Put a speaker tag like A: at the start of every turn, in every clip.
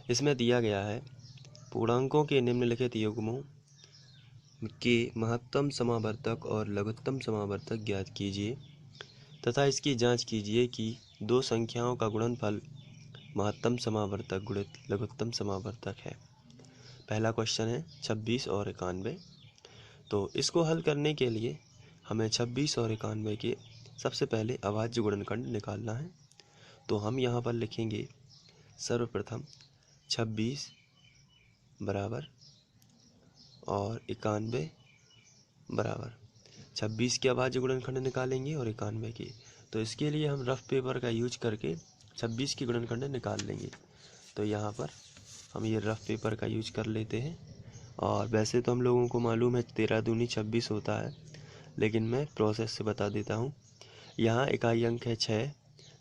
A: इसमें दिया गया है पूर्णांकों के निम्नलिखित युग्मों के महत्तम समावर्तक और लघुत्तम समावर्तक ज्ञात कीजिए तथा इसकी जांच कीजिए कि दो संख्याओं का गुणनफल महत्तम समावर्तक गुणित लघुत्तम समावर्तक है। पहला क्वेश्चन है 26 और 91। तो इसको हल करने के लिए हमें 26 और 91 के सबसे पहले अभाज्य गुणनखंड निकालना है। तो हम यहाँ पर लिखेंगे सर्वप्रथम 26 बराबर और 91 बराबर 26 के अभाज्य गुणनखंड निकालेंगे और 91 के। तो इसके लिए हम रफ पेपर का यूज करके 26 की गुणनखंड निकाल लेंगे। तो यहाँ पर हम ये रफ पेपर का यूज कर लेते हैं। और वैसे तो हम लोगों को मालूम है 13 दूनी 26 होता है, लेकिन मैं प्रोसेस से बता देता हूँ। यहाँ इकाई अंक है 6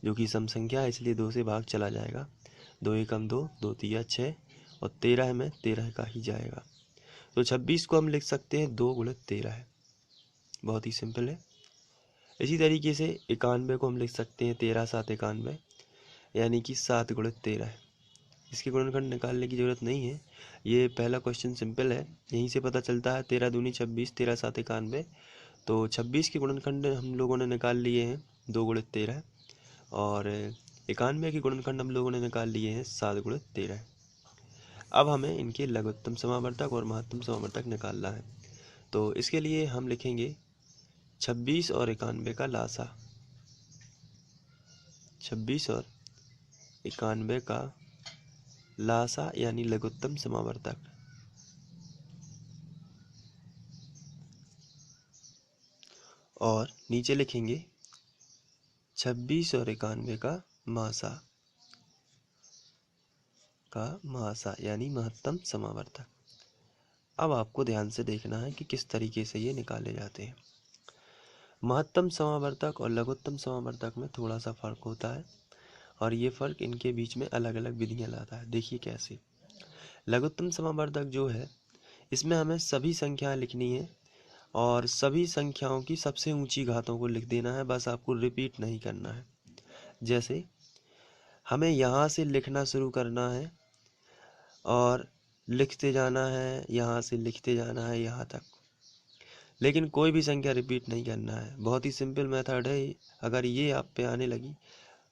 A: जो कि सम संख्या है, इसलिए 2 से भाग चला जाएगा। 2 एकम 2, 2 तिया 6 और 13 में 13 का ही जाएगा। तो 26 को हम लिख सकते हैं 2 गुणित 13 है, बहुत ही सिंपल है। इसी तरीके से 91 को हम लिख सकते हैं 13 7 91 यानी कि 7 गुणित 13 है। इसके गुणनखंड निकालने की ज़रूरत नहीं है, ये पहला क्वेश्चन सिंपल है, यहीं से पता चलता है। 13 दूनी 26, 13 7 91। तो 26 के गुणनखंड हम लोगों ने निकाल लिए हैं 2 गुणित 13 और 91 के गुणनखंड हम लोगों ने निकाल लिए हैं 7 गुणित 13। अब हमें इनके लघुत्तम समावर्तक और महत्तम समावर्तक निकालना है। तो इसके लिए हम लिखेंगे 26 और 91 का लासा। 26 और 91 का लासा यानी लघुत्तम समावर्तक। और नीचे लिखेंगे 26 और 91 का मासा यानी महत्तम समावर्तक। अब आपको ध्यान से देखना है कि किस तरीके से ये निकाले जाते हैं। महत्तम समावर्तक और लघुत्तम समावर्तक में थोड़ा सा फर्क होता है और ये फर्क इनके बीच में अलग अलग विधियां लाता है। देखिए कैसे। लघुत्तम समावर्तक जो है इसमें हमें सभी संख्याएं लिखनी है और सभी संख्याओं की सबसे ऊंची घातों को लिख देना है, बस आपको रिपीट नहीं करना है। जैसे हमें यहाँ से लिखना शुरू करना है और लिखते जाना है, यहाँ से लिखते जाना है यहाँ तक, लेकिन कोई भी संख्या रिपीट नहीं करना है। बहुत ही सिंपल मेथड है। अगर ये आप पे आने लगी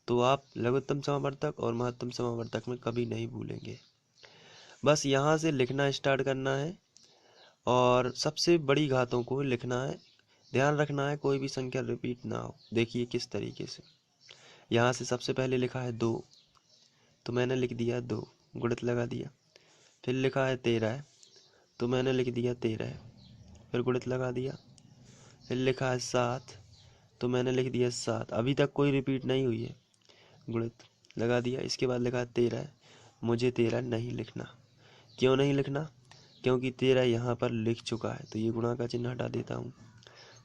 A: तो आप लघुत्तम समावर्तक और महत्तम समावर्तक में कभी नहीं भूलेंगे। बस यहाँ से लिखना स्टार्ट करना है और सबसे बड़ी घातों को लिखना है। ध्यान रखना है कोई भी संख्या रिपीट ना हो। देखिए किस तरीके से। यहाँ से सबसे पहले लिखा है 2, तो मैंने लिख दिया 2, गुणित लगा दिया। फिर लिखा है 13 तो मैंने लिख दिया 13, फिर गुणित लगा दिया। फिर लिखा है 7 तो मैंने लिख दिया 7, अभी तक कोई रिपीट नहीं हुई है, गुणित लगा दिया। इसके बाद लिखा 13, मुझे 13 नहीं लिखना। क्यों नहीं लिखना? क्योंकि 13 यहाँ पर लिख चुका है, तो ये गुणा का चिन्ह हटा देता हूँ।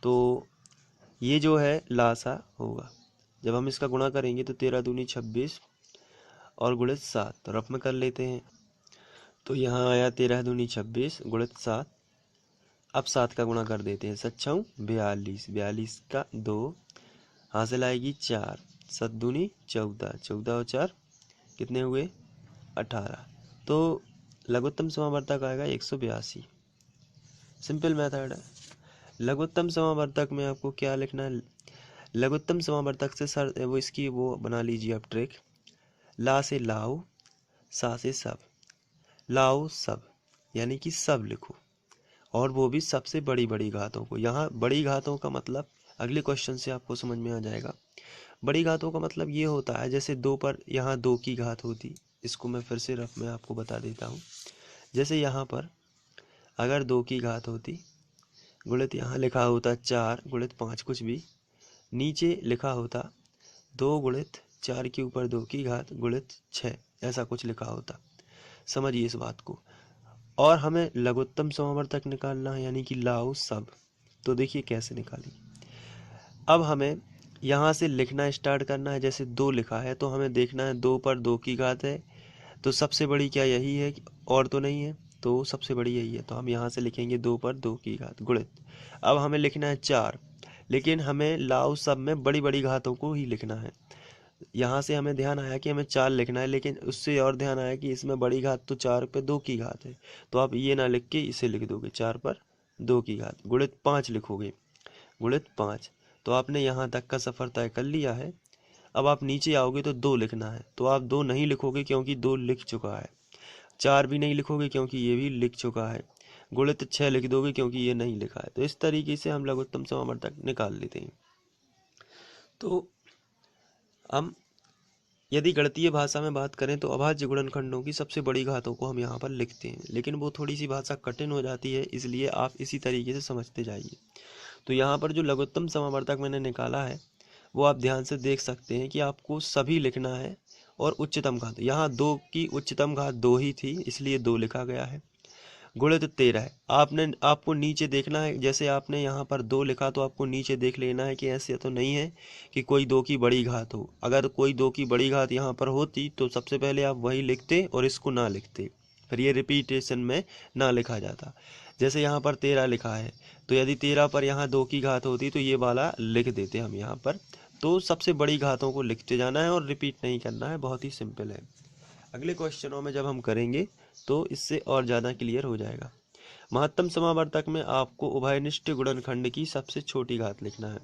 A: तो ये जो है लासा होगा। जब हम इसका गुणा करेंगे तो 13 दूनी 26 और गुणित 7, तो रफ में कर लेते हैं। तो यहाँ आया 13 दूनी 26 गुणित 7। अब 7 का गुणा कर देते हैं। 7 छऊ 42, 42 का 2 हासिल आएगी 4, 7 दूनी 14, 14 और 4 कितने हुए 18। तो लघुत्तम समावर्तक आएगा 182। सिंपल मेथड है। लघुत्तम समावर्तक में आपको क्या लिखना है? लघुत्तम समावर्तक से सर वो इसकी वो बना लीजिए आप ट्रिक। ला से लाओ, सा से सब, लाओ सब यानी कि सब लिखो, और वो भी सबसे बड़ी बड़ी घातों को। यहाँ बड़ी घातों का मतलब अगले क्वेश्चन से आपको समझ में आ जाएगा। बड़ी घातों का मतलब ये होता है जैसे 2 पर यहाँ 2 की घात होती, इसको मैं फिर से रफ में आपको बता देता हूँ। जैसे यहाँ पर अगर 2 की घात होती, गुणित यहाँ लिखा होता 4 गुणित 5 कुछ भी, नीचे लिखा होता 2 गुणित 4 के ऊपर 2 की घात गुणित 6, ऐसा कुछ लिखा होता। समझिए इस बात को। और हमें लघुत्तम समावर्तक निकालना है यानी कि लाओ सब। तो देखिए कैसे निकालें। अब हमें यहाँ से लिखना स्टार्ट करना है। जैसे 2 लिखा है तो हमें देखना है 2 पर 2 की घात है, तो सबसे बड़ी क्या यही है और तो नहीं है, तो सबसे बड़ी यही है। तो हम यहाँ से लिखेंगे 2 पर 2 की घात गुणित। अब हमें लिखना है 4, लेकिन हमें लाओ सब में बड़ी बड़ी घातों को ही लिखना है। यहाँ से हमें ध्यान आया कि हमें 4 लिखना है, लेकिन उससे और ध्यान आया कि इसमें बड़ी घात तो 4 पे 2 की घात है, तो आप ये ना लिख के इसे लिख दोगे 4 पर 2 की घात, गुणित 5 लिखोगे, गुणित 5। तो आपने यहाँ तक का सफ़र तय कर लिया है। अब आप नीचे आओगे तो 2 लिखना है, तो आप 2 नहीं लिखोगे क्योंकि 2 लिख चुका है। 4 भी नहीं लिखोगे क्योंकि ये भी लिख चुका है। गुणित 6 लिख दोगे क्योंकि ये नहीं लिखा है। तो इस तरीके से हम लघुत्तम समावर्तक निकाल लेते हैं। तो हम यदि गणितीय भाषा में बात करें तो अभाज्य गुणनखंडों की सबसे बड़ी घातों को हम यहाँ पर लिखते हैं, लेकिन वो थोड़ी सी भाषा कठिन हो जाती है, इसलिए आप इसी तरीके से समझते जाइए। तो यहाँ पर जो लघुत्तम समावर्तक मैंने निकाला है वो आप ध्यान से देख सकते हैं कि आपको सभी लिखना है, और उच्चतम घात यहाँ 2 की उच्चतम घात 2 ही थी, इसलिए 2 लिखा गया है। गुणित 13 है, आपको नीचे देखना है। जैसे आपने यहाँ पर 2 लिखा तो आपको नीचे देख लेना है कि ऐसे तो नहीं है कि कोई 2 की बड़ी घात हो। अगर कोई 2 की बड़ी घात यहाँ पर होती तो सबसे पहले आप वही लिखते और इसको ना लिखते, फिर ये रिपीटेशन में ना लिखा जाता। जैसे यहाँ पर 13 लिखा है, तो यदि 13 पर यहाँ 2 की घात होती तो ये वाला लिख देते हम यहाँ पर। तो सबसे बड़ी घातों को लिखते जाना है और रिपीट नहीं करना है, बहुत ही सिंपल है। अगले क्वेश्चनों में जब हम करेंगे तो इससे और ज़्यादा क्लियर हो जाएगा। महत्तम समावर्तक में आपको उभयनिष्ठ गुणनखंड की सबसे छोटी घात लिखना है।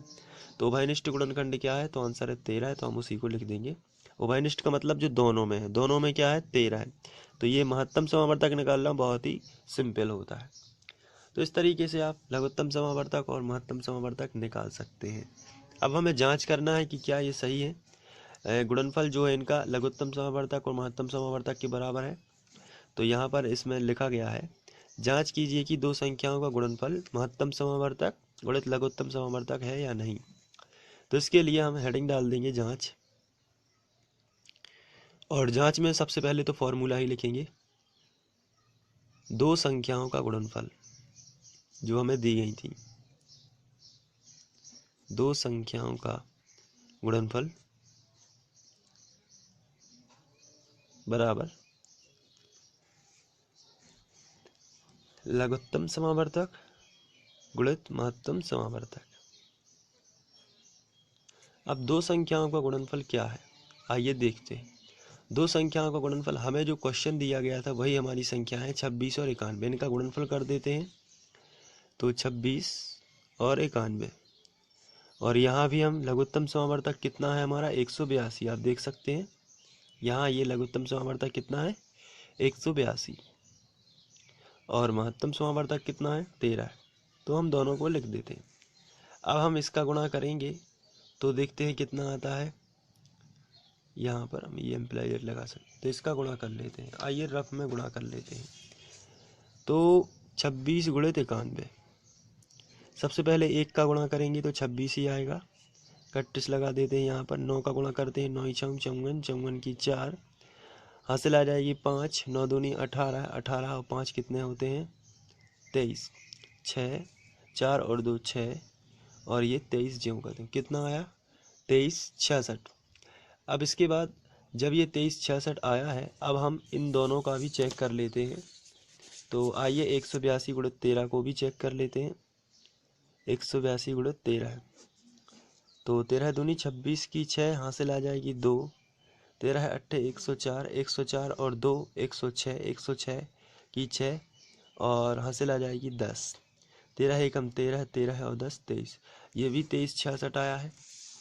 A: तो उभयनिष्ठ गुणनखंड क्या है, तो आंसर है 13 है, तो हम उसी को लिख देंगे। उभयनिष्ठ का मतलब जो दोनों में है, दोनों में क्या है 13 है, तो ये महत्तम समावर्तक निकालना बहुत ही सिंपल होता है। तो इस तरीके से आप लघुत्तम समावर्तक और महत्तम समावर्तक निकाल सकते हैं। अब हमें जाँच करना है कि क्या ये सही है। गुणनफल जो है इनका लघुत्तम समावर्तक और महत्तम समावर्तक के बराबर है। तो यहाँ पर इसमें लिखा गया है, जांच कीजिए कि दो संख्याओं का गुणनफल महत्तम समावर्तक गुणित लघुत्तम समावर्तक है या नहीं। तो इसके लिए हम हेडिंग डाल देंगे जांच, और जांच में सबसे पहले तो फॉर्मूला ही लिखेंगे, दो संख्याओं का गुणनफल जो हमें दी गई थी, दो संख्याओं का गुणनफल बराबर लघुत्तम समावर्तक गुणित महत्तम समावर्तक। अब दो संख्याओं का गुणनफल क्या है, आइए देखते हैं। दो संख्याओं का गुणनफल, हमें जो क्वेश्चन दिया गया था वही हमारी संख्या है 26 और 91। इनका गुणनफल कर देते हैं, तो 26 और 91। और यहाँ भी हम लघुत्तम समावर्तक कितना है हमारा 182, आप देख सकते हैं यहाँ ये लघुत्तम समावर्तक कितना है 182, और महत्तम समावर्तक कितना है 13 है। तो हम दोनों को लिख देते हैं। अब हम इसका गुणा करेंगे तो देखते हैं कितना आता है। यहाँ पर हम ये एम्प्लायर लगा सकते हैं, तो इसका गुणा कर लेते हैं। आइए रफ में गुणा कर लेते हैं। तो 26 गुणित 91, सबसे पहले 1 का गुणा करेंगे तो 26 ही आएगा, कट्टिस लगा देते हैं। यहाँ पर 9 का गुणा करते हैं, 9 चौक 54, 54 की 4, हासिल आ जाएगी 5, 9 दूनी 18, 18 और 5 कितने होते हैं 23, 6, 4 और 2 6, और ये 23 ज्यों करते हैं, कितना आया 2366। अब इसके बाद जब ये 2366 आया है, अब हम इन दोनों का भी चेक कर लेते हैं। तो आइए 182 गुणित 13 को भी चेक कर लेते हैं। 182 गुणित 13 है, तो 13 दूनी 26 की 6, हासिल आ जाएगी 2, 13 अट्ठे 104, 104 और 2 106, 106 की 6, और हासिल आ जाएगी 10, 13 एकम 13, 13 और 10 23, ये भी 2366 आया है।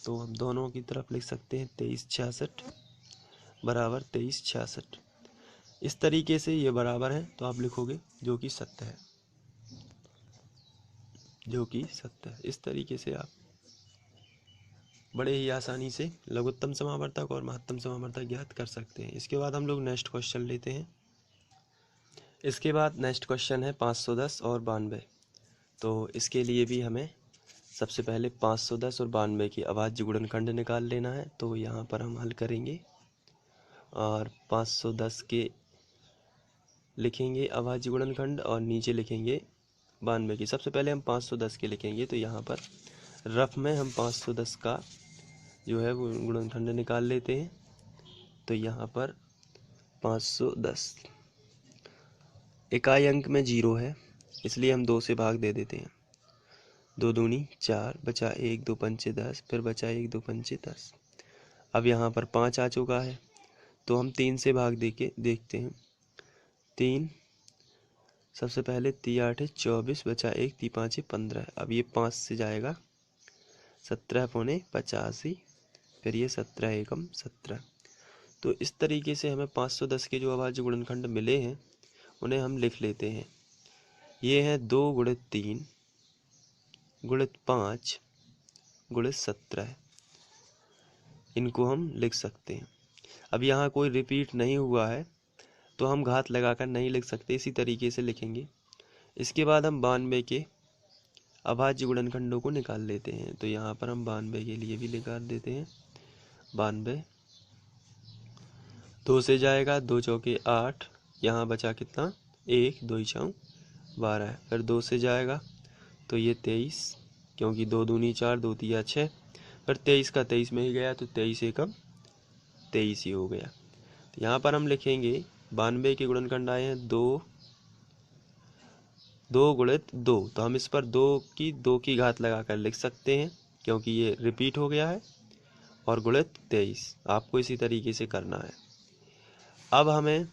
A: तो हम दोनों की तरफ लिख सकते हैं 2366 बराबर 2366। इस तरीके से ये बराबर है, तो आप लिखोगे जो कि सत्य है, जो कि सत्य है। इस तरीके से आप बड़े ही आसानी से लघुत्तम समावर्तक और महत्तम समावर्तक ज्ञात कर सकते हैं। इसके बाद हम लोग नेक्स्ट क्वेश्चन लेते हैं। इसके बाद नेक्स्ट क्वेश्चन है 510 और 92। तो इसके लिए भी हमें सबसे पहले 510 और 92 की अभाज्य गुणनखंड निकाल लेना है। तो यहाँ पर हम हल करेंगे और 510 के लिखेंगे अभाज्य गुणनखंड और नीचे लिखेंगे 92 की। सबसे पहले हम 510 के लिखेंगे, तो यहाँ पर रफ में हम 510 का जो है वो गुणनखंड निकाल लेते हैं। तो यहाँ पर 510 इकाई अंक में 0 है, इसलिए हम 2 से भाग दे देते हैं। 2 दूनी 4, बचा 1, 2 पंचे 10, फिर बचा 1, 2 पंचे 10। अब यहाँ पर 5 आ चुका है, तो हम 3 से भाग दे के देखते हैं। 3 सबसे पहले 3 8 24 बचा 1 3 5 15। अब ये 5 से जाएगा 17 पौने 85, फिर ये 17 एकम 17। तो इस तरीके से हमें 510 के जो अभाज्य गुणनखंड मिले हैं उन्हें हम लिख लेते हैं। ये हैं 2 गुणित 3 गुणित 5 गुणित 17, इनको हम लिख सकते हैं। अब यहाँ कोई रिपीट नहीं हुआ है तो हम घात लगाकर नहीं लिख सकते, इसी तरीके से लिखेंगे। इसके बाद हम 92 के अभाज्य गुणनखंडों को निकाल लेते हैं। तो यहाँ पर हम 92 के लिए भी निकाल देते हैं। 92 2 से जाएगा, 2 चौके 8, यहाँ बचा कितना 1 2 4 12, फिर 2 से जाएगा तो ये 23, क्योंकि 2 दूनी 4 2 तिया 6, फिर 23 का 23 में ही गया तो 23 एकम 23 ही हो गया। तो यहाँ पर हम लिखेंगे 92 के गुणनखंड आए हैं 2 गुणित 2, तो हम इस पर 2 की घात लगाकर लिख सकते हैं क्योंकि ये रिपीट हो गया है, और गुणित 23 आपको इसी तरीके से करना है। अब हमें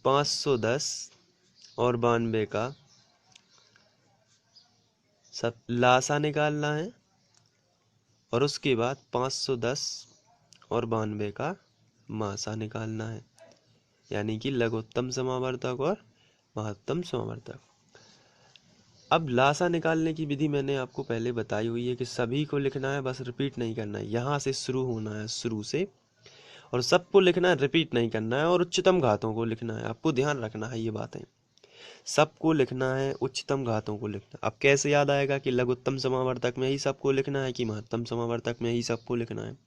A: 510 और 92 का सब लासा निकालना है, और उसके बाद 510 और 92 का मासा निकालना है, यानी कि लघुत्तम समावर्तक और महत्तम समावर्तक। अब लासा निकालने की विधि मैंने आपको पहले बताई हुई है कि सभी को लिखना है, बस रिपीट नहीं करना है। यहाँ से शुरू होना है, शुरू से, और सबको लिखना है, रिपीट नहीं करना है, और उच्चतम घातों को लिखना है। आपको ध्यान रखना है ये बातें, सबको लिखना है, उच्चतम घातों को लिखना। अब कैसे याद आएगा कि लघुत्तम समावर्तक में ही सबको लिखना है कि महत्तम समावर्तक में ही सबको लिखना है?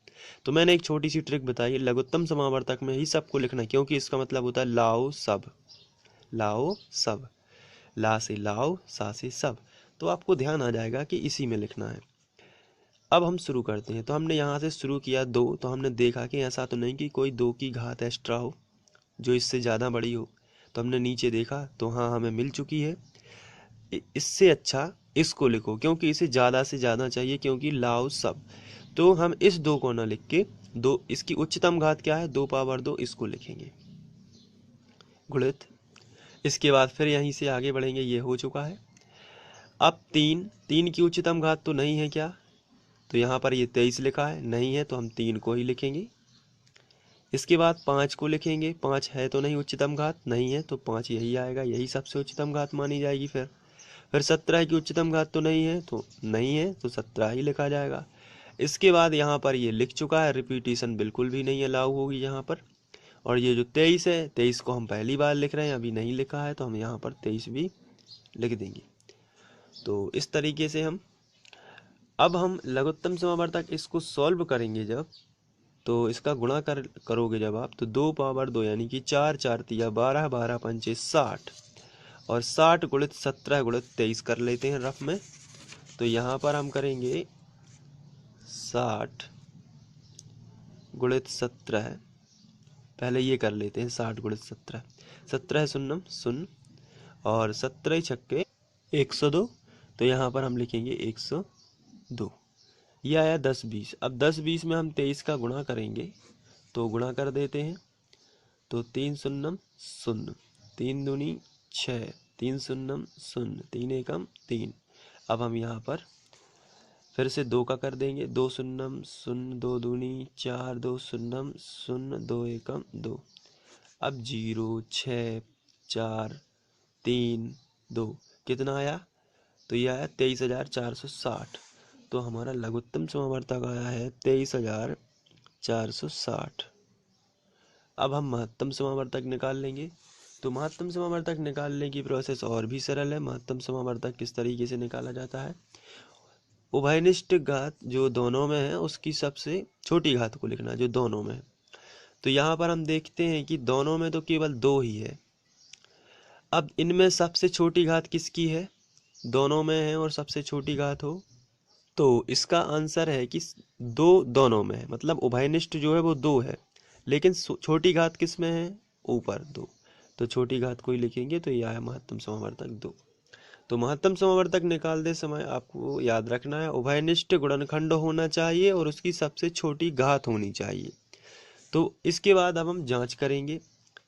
A: तो मैंने एक छोटी सी ट्रिक बताई, लघुत्तम समावर्तक में ही सबको लिखना है, क्योंकि इसका मतलब होता है लाओ सब, लाओ सब, ला से लाओ, सा से सब। तो आपको ध्यान आ जाएगा कि इसी में लिखना है। अब हम शुरू करते हैं। तो हमने यहाँ से शुरू किया 2, तो हमने देखा कि ऐसा तो नहीं कि कोई 2 की घात एक्स्ट्रा हो जो इससे ज़्यादा बड़ी हो, तो हमने नीचे देखा तो हाँ हमें मिल चुकी है। इससे अच्छा इसको लिखो, क्योंकि इसे ज़्यादा से ज़्यादा चाहिए, क्योंकि लाओ सब। तो हम इस 2 को ना लिख के 2, इसकी उच्चतम घात क्या है 2 पावर 2, इसको लिखेंगे गुणित। इसके बाद फिर यहीं से आगे बढ़ेंगे, ये हो चुका है। अब 3 की उच्चतम घात तो नहीं है क्या, तो यहाँ पर ये 23 लिखा है, नहीं है तो हम 3 को ही लिखेंगे। इसके बाद 5 को लिखेंगे, 5 है तो नहीं उच्चतम घात, नहीं है तो 5 यही आएगा, यही सबसे उच्चतम घात मानी जाएगी। फिर 17 की उच्चतम घात तो नहीं है, तो नहीं है तो 17 ही लिखा जाएगा। इसके बाद यहाँ पर ये लिख चुका है, रिपीटिशन बिल्कुल भी नहीं अलाउ होगी यहाँ पर। और ये जो 23 है, 23 को हम पहली बार लिख रहे हैं, अभी नहीं लिखा है, तो हम यहाँ पर 23 भी लिख देंगे। तो इस तरीके से अब हम लघुत्तम समावर्तक इसको सॉल्व करेंगे जब, तो इसका गुणा करोगे जब आप, तो 2 पावर 2 यानी कि 4 4 तिया 12, 12 पंचे 60, और 60 गुणित 17 गुणित 23 कर लेते हैं रफ में। तो यहाँ पर हम करेंगे 60 गुणित 17, पहले ये कर लेते हैं 60 गुणित 17, 17 शून्यम शून्य, और 17 छक्के 102, तो यहाँ पर हम लिखेंगे 102। ये आया 10 20। अब 10 20 में हम 23 का गुणा करेंगे, तो गुणा कर देते हैं। तो 3 शून्यम शून्य, 3 दूनी 6, 3 शून्यम शून्य, 3 एकम 3। अब हम यहाँ पर फिर से 2 का कर देंगे, 2 शून्यम शून्य, 2 दूनी 4, 2 शून्यम शून्य, 2 एकम 2। अब 0 6 4 3 2 कितना आया, तो ये आया 23,460। तो हमारा लघुत्तम समावर्तक आया है 23,460। अब हम महत्तम समावर्तक निकाल लेंगे। तो महत्तम समावर्तक निकालने की प्रोसेस और भी सरल है। महत्तम समावर्तक किस तरीके से निकाला जाता है, उभयनिष्ठ घात जो दोनों में है उसकी सबसे छोटी घात को लिखना जो दोनों में है। तो यहाँ पर हम देखते हैं कि दोनों में तो केवल 2 ही है। अब इनमें सबसे छोटी घात किसकी है, दोनों में है और सबसे छोटी घात हो, तो इसका आंसर है कि 2 दोनों में है, मतलब उभयनिष्ठ जो है वो 2 है, लेकिन छोटी घात किस में है, ऊपर 2, तो छोटी घात को ही लिखेंगे। तो यह है महत्तम समावर्तक 2। तो महत्तम समावर्तक निकालते समय आपको याद रखना है उभयनिष्ठ गुणनखंड होना चाहिए और उसकी सबसे छोटी घात होनी चाहिए। तो इसके बाद अब हम जांच करेंगे।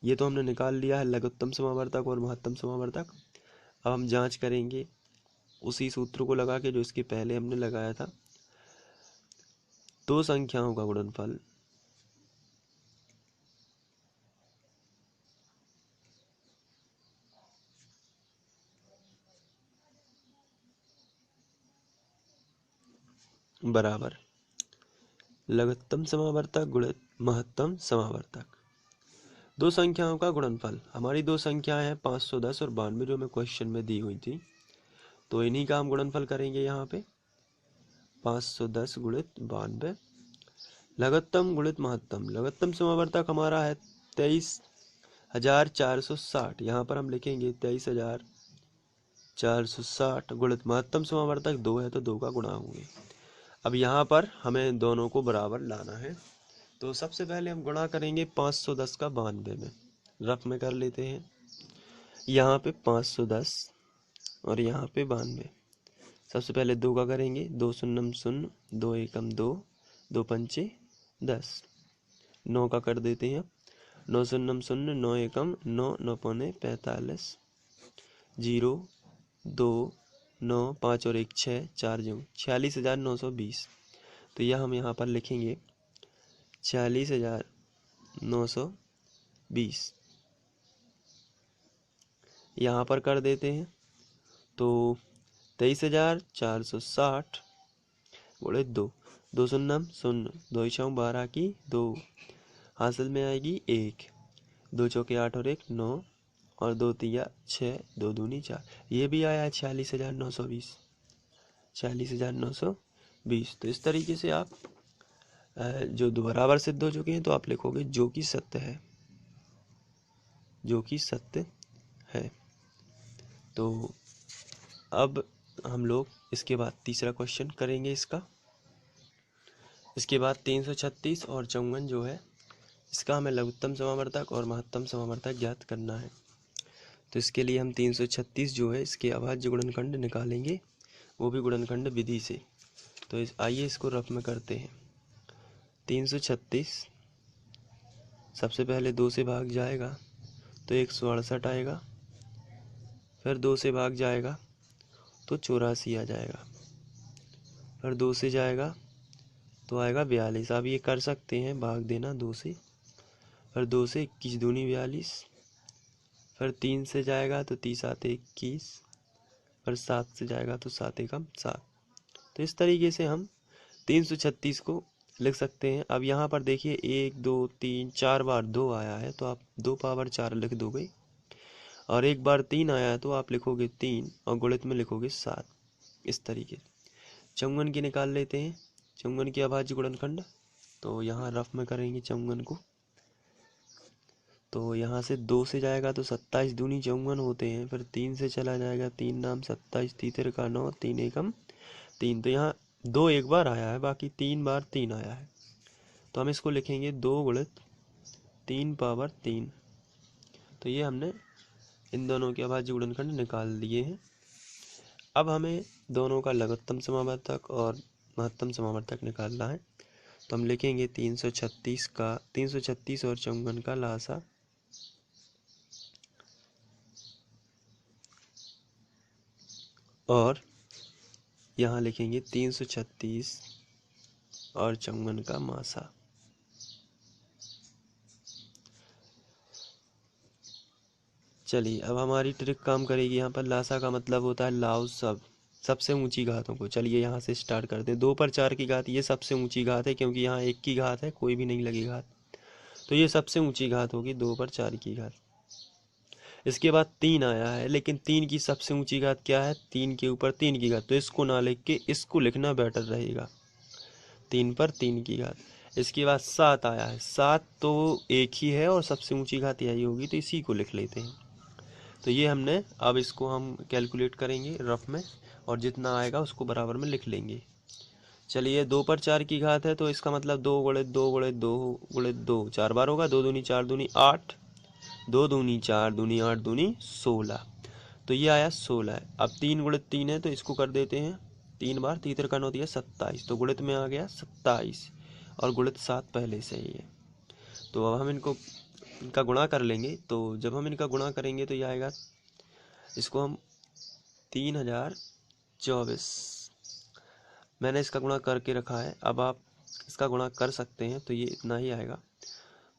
A: ये तो हमने निकाल लिया है लघुत्तम समावर्तक और महत्तम समावर्तक। अब हम जांच करेंगे उसी सूत्र को लगा के जो इसके पहले हमने लगाया था। दो संख्याओं का गुणनफल बराबर लघुत्तम समावर्तक गुणित महत्तम समावर्तक। दो संख्याओं का गुणनफल, हमारी दो संख्याएं हैं 510 और 92 जो हमें क्वेश्चन में दी हुई थी। तो इन्हीं का हम गुणनफल करेंगे यहाँ पे 510 गुणित 92। लघुत्तम गुणित महत्तम, लघुत्तम समावर्तक हमारा है 23,460। यहाँ पर हम लिखेंगे 23,460 गुणित महत्तम समावर्तक 2 है तो 2 का गुणा होंगे। अब यहाँ पर हमें दोनों को बराबर लाना है। तो सबसे पहले हम गुणा करेंगे 510 का 92 में, रफ में कर लेते हैं। यहाँ पे 510 और यहाँ पे 92। सबसे पहले 2 का करेंगे, 2 शून्यम शून्य, 2 एकम 2, 2 पंचे 10। 9 का कर देते हैं, 9 शून्यम शून्य, 9 एकम 9, 9 पौने 45, 0 2 9 5 और 1 6, 4 जो 46,920। तो यह हम यहाँ पर लिखेंगे 46,920 यहाँ पर कर देते हैं। तो 23,460 गुणित 2, 2 शून्यम शून्य, 2 छः 12 की 2, हासिल में आएगी 1, 2 चौके 8 और 1 9 और 2 तिया 6, 2 दूनी 4। ये भी आया 46,920, 46,920। तो इस तरीके से आप जो दो बराबर सिद्ध हो चुके हैं तो आप लिखोगे जो कि सत्य है, जो कि सत्य है। तो अब हम लोग इसके बाद तीसरा क्वेश्चन करेंगे इसका। इसके बाद 336 और 54 जो है इसका हमें लघुत्तम समावर्तक और महत्तम समावर्तक ज्ञात करना है। तो इसके लिए हम 336 जो है इसके अभाज्य गुणनखंड निकालेंगे, वो भी गुणनखंड विधि से। तो आइए इसको रफ में करते हैं। 336 सबसे पहले 2 से भाग जाएगा तो 168 आएगा, फिर 2 से भाग जाएगा तो 84 आ जाएगा, फिर 2 से जाएगा तो आएगा 42। आप ये कर सकते हैं भाग देना 2 से, फिर 2 से 21 दूनी 42, फिर 3 से जाएगा तो 30 7 21, फिर 7 से जाएगा तो 7 एकम 7। तो इस तरीके से हम 336 को लिख सकते हैं। अब यहाँ पर देखिए 1 2 3 4 बार 2 आया है तो आप 2 पावर 4 लिख दोगे, और एक बार 3 आया है तो आप लिखोगे 3 और गुणित में लिखोगे 7। इस तरीके 54 की निकाल लेते हैं, 54 की अभाज्य गुणनखंड। तो यहाँ रफ में करेंगे 54 को। तो यहाँ से 2 से जाएगा तो 27 दूनी 54 होते हैं, फिर 3 से चला जाएगा 3 नाम 27, तीतर का 9, 3 एकम 3। तो यहाँ 2 एक बार आया है, बाकी 3 बार 3 आया है। तो हम इसको लिखेंगे 2 गुणित 3 पावर 3। तो ये हमने इन दोनों के अभाज्य गुणनखंड निकाल दिए हैं। अब हमें दोनों का लघुत्तम समावर्तक और महत्तम समावर्तक निकालना है। तो हम लिखेंगे 336 और 54 का लासा, और यहाँ लिखेंगे 336 और 54 का मासा। चलिए अब हमारी ट्रिक काम करेगी। यहाँ पर लासा का मतलब होता है लाव सबसे ऊंची घातों को। चलिए यहाँ से स्टार्ट करते हैं। 2 पर 4 की घात ये सबसे ऊंची घात है, क्योंकि यहाँ 1 की घात है, कोई भी नहीं लगी घात, तो ये सबसे ऊंची घात होगी 2 पर 4 की घात। इसके बाद 3 आया है, लेकिन 3 की सबसे ऊंची घात क्या है, 3 के ऊपर 3 की घात, तो इसको ना लिख के इसको लिखना बेटर रहेगा, 3 पर 3 की घात। इसके बाद 7 आया है, 7 तो एक ही है और सबसे ऊंची घात यही होगी, तो इसी को लिख लेते हैं। तो ये हमने, अब इसको हम कैलकुलेट करेंगे रफ में, और जितना आएगा उसको बराबर में लिख लेंगे। चलिए 2 पर 4 की घात है, तो इसका मतलब 2 गुणित 2 गुणित 2 गुणित 2 4 बार होगा, 2 दूनी 4 दूनी 8, 2 दूनी 4 दूनी 8 दूनी 16। तो ये आया 16। अब 3 गुणित 3 है तो इसको कर देते हैं 3 बार, 3 तिरका 9 दिया 27, तो गुणित में आ गया 27 और गुणित 7 पहले से ही है। तो अब हम इनका गुणा कर लेंगे। तो जब हम इनका गुणा करेंगे तो ये आएगा, इसको हम 3024 मैंने इसका गुणा करके रखा है। अब आप इसका गुणा कर सकते हैं तो ये इतना ही आएगा,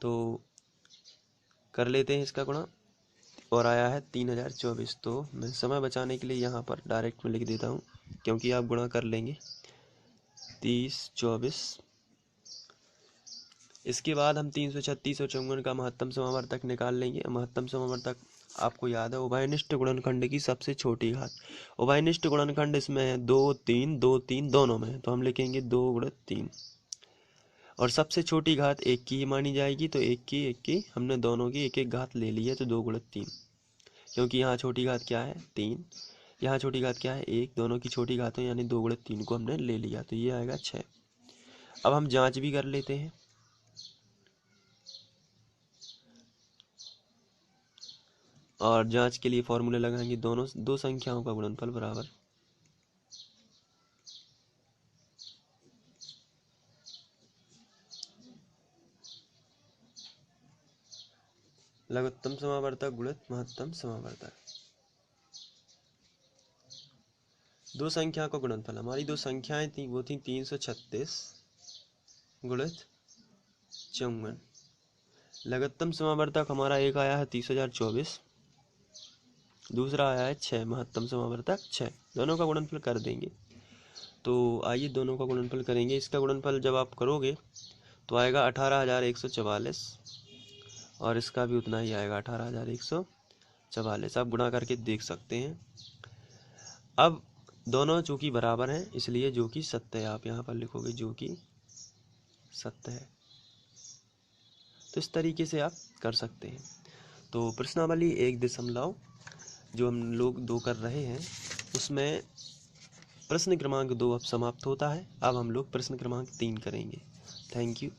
A: तो कर लेते हैं इसका गुणा और आया है 3024। तो मैं समय बचाने के लिए यहाँ पर डायरेक्ट में लिख देता हूँ, क्योंकि आप गुणा कर लेंगे 3024। इसके बाद हम 336 और 54 का महत्तम समावर्तक निकाल लेंगे। महत्तम समावर्तक आपको याद है उभयनिष्ठ गुणनखंड की सबसे छोटी घात। उभयनिष्ठ गुणनखंड इसमें है 2 3 2 3 दोनों में है, तो हम लिखेंगे 2 गुणित 3 और सबसे छोटी घात 1 की ही मानी जाएगी। तो 1 की हमने दोनों की एक एक घात ले ली है, तो 2 गुणित 3, क्योंकि यहाँ छोटी घात क्या है 3, यहाँ छोटी घात क्या है 1, दोनों की छोटी घात है, यानी 2 गुणित 3 को हमने ले लिया, तो ये आएगा 6। अब हम जांच भी कर लेते हैं। और जांच के लिए फॉर्मूले लगाएंगे, दोनों दो संख्याओं का गुणनफल बराबर लघुत्तम समावर्तक गुणित महत्तम समावर्तक। दो संख्या का गुणनफल, हमारी दो संख्याएं थी वो थी 336 गुणित 54। लघुत्तम समावर्तक हमारा एक आया है 3024, दूसरा आया है 6, महत्तम समावर्तक 6। दोनों का गुणनफल कर देंगे। तो आइए दोनों का गुणनफल करेंगे। इसका गुणनफल जब आप करोगे तो आएगा 18,144 और इसका भी उतना ही आएगा 18,144। आप गुणा करके देख सकते हैं। अब दोनों जो कि बराबर हैं, इसलिए जो कि सत्य है, आप यहाँ पर लिखोगे जो कि सत्य है। तो इस तरीके से आप कर सकते हैं। तो प्रश्नावली 1 जो हम लोग 2 कर रहे हैं उसमें प्रश्न क्रमांक 2 अब समाप्त होता है। अब हम लोग प्रश्न क्रमांक 3 करेंगे। Thank you.